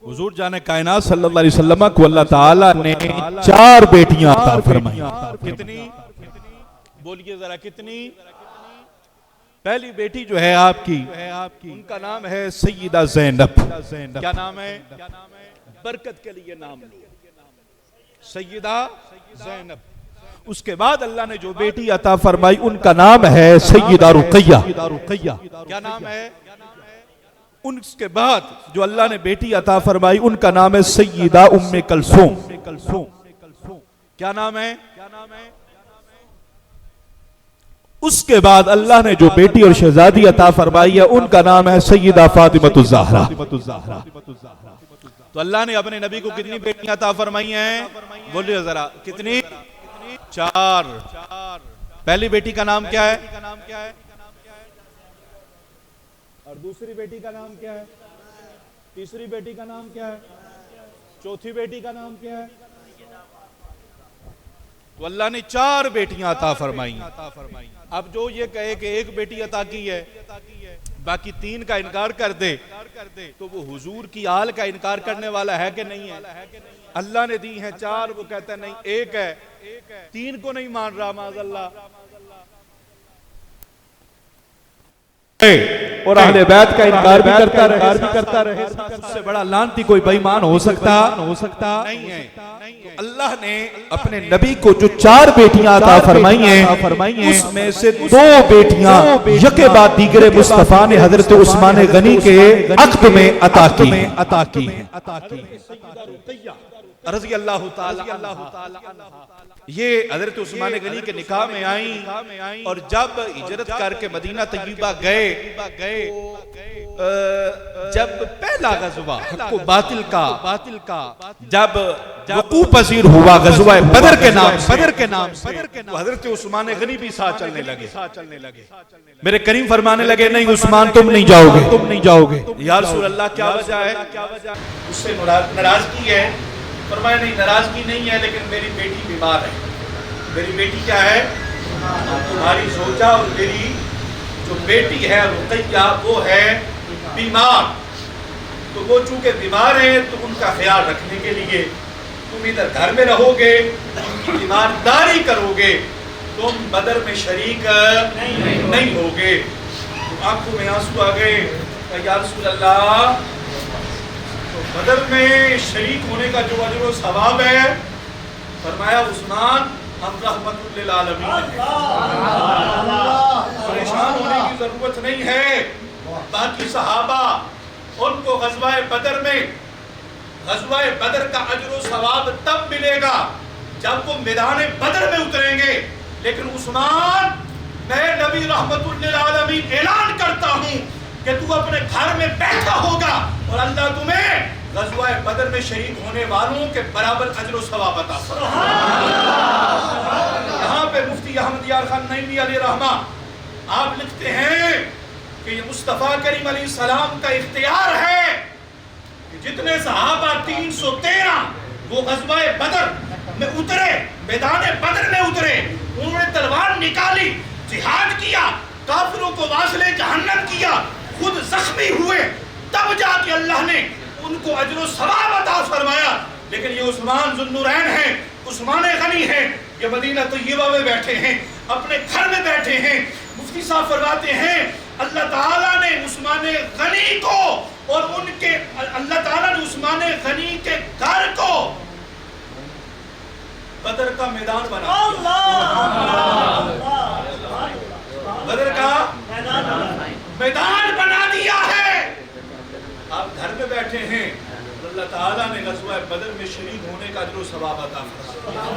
حضور جان کائنات صلی اللہ علیہ وسلم کو اللہ تعالیٰ نے 4 بیٹیاں عطا فرمائیں. کتنی؟ بولیے ذرا کتنی؟ پہلی بیٹی جو ہے آپ کی ان کا نام ہے سیدہ زینب. کیا نام ہے؟ برکت کے لیے نام لو, سیدہ زینب. اس کے بعد اللہ نے جو بیٹی عطا فرمائی ان کا نام ہے سیدہ رقیہ. کیا نام ہے؟ اس کے بعد جو اللہ نے بیٹی عطا فرمائی ان کا نام ہے سیدہ ام کلثوم. کیا نام ہے؟ اس کے بعد اللہ نے جو بیٹی اور شہزادی عطا فرمائی ہے ان کا نام ہے سیدہ فاطمۃ الزہرا. تو اللہ نے اپنے نبی کو کتنی بیٹیاں عطا فرمائی ہیں؟ بولیے ذرا کتنی؟ 4. پہلی بیٹی کا نام کیا ہے؟ اور دوسری بیٹی کا نام کیا ہے؟ تیسری بیٹی کا نام کیا ہے؟ چوتھی بیٹی کا نام کیا ہے؟ تو اللہ نے 4 بیٹیاں عطا فرمائی. اب جو یہ کہے کہ ایک بیٹی عطا کی ہے باقی 3 کا انکار کر دے تو وہ حضور کی آل کا انکار کرنے والا ہے کہ نہیں ہے؟ اللہ نے دی ہیں 4, وہ کہتا ہے نہیں ایک ہے, 3 کو نہیں مان رہا معاذ اللہ. اور اہل بیت کا انکار بھی کرتا رہے. اس سے بڑا لعنتی کوئی بے ایمان ہو سکتا نہیں ہے. اللہ نے اپنے نبی کو جو 4 بیٹیاں عطا فرمائی ہیں اس میں سے 2 بیٹیاں یکے بعد دیگرے مصطفیٰ نے حضرت عثمان غنی کے عقد میں عطا کی ہیں. رضی اللہ تعالی یہ حضرت عثمان غنی کے نکاح میں آئیں اور جب ہجرت کر کے مدینہ طیبہ گئے جب پہلا غزوہ حق و باطل کا جب وقوع پذیر ہوا غزوہ بدر کے نام سے تو حضرت عثمان غنی بھی ساتھ چلنے لگے. میرے کریم فرمانے لگے نہیں عثمان تم نہیں جاؤ گے. یا رسول اللہ کیا وجہ ہے؟ اس سے ناراضگی ہے. فرمایا نہیں ناراضگی نہیں ہے لیکن میری بیٹی بیمار ہے. میری بیٹی کیا ہے؟ تمہاری زوجہ اور میری جو بیٹی ہے رقیہ وہ ہے بیمار. تو وہ چونکہ بیمار ہیں تو ان کا خیال رکھنے کے لیے تم ادھر گھر میں رہو گے, ان کی تیمارداری کرو گے, تم بدر میں شریک نہیں ہوگے. تو آنکھوں میں آنسو آ گئے. یا رسول اللہ بدر میں شریک ہونے کا جو اجر و ثواب ہے. فرمایا عثمان ہم رحمت للعالمین ہیں, پریشان ہونے کی ضرورت نہیں ہے. باقی صحابہ ان کو غزوہ بدر کا اجر و ثواب تب ملے گا جب وہ میدان بدر میں اتریں گے. لیکن عثمان میں نبی رحمت للعالمین اعلان کرتا ہوں کہ تو اپنے گھر میں بیٹھا ہوگا اور اللہ تمہیں غزوہ بدر میں شریک ہونے والوں کے برابر اجر و ثواب عطا فرمائے. یہاں پہ مفتی احمد یار خان نعیمی علیہ رحمہ آپ لکھتے ہیں کہ یہ مصطفیٰ کریم علیہ السلام کا اختیار ہے کہ جتنے صحابہ 313 وہ غزوہ بدر میں اترے, میدان بدر میں اترے, انہوں نے تلوار نکالی, جہاد کیا, کافروں کو واصل جہنم کیا, خود زخمی ہوئے, تب جا کے اللہ نے ان کو اجر و ثواب عطا فرمایا. لیکن یہ عثمان ذو النورین ہیں, عثمان غنی ہیں, یہ مدینہ طیبہ میں بیٹھے ہیں, اپنے گھر میں بیٹھے ہیں. مفتی صاحب فرماتے ہیں اللہ تعالیٰ نے عثمان غنی کو اور اللہ تعالیٰ نے عثمان غنی کے گھر کو بدر کا میدان بنا بدر کا میدان بنا دیا ہے. آپ گھر میں بیٹھے ہیں, اللہ تعالیٰ نے غزوہ بدر میں شریک ہونے کا اجر و ثواب عطا فرمایا.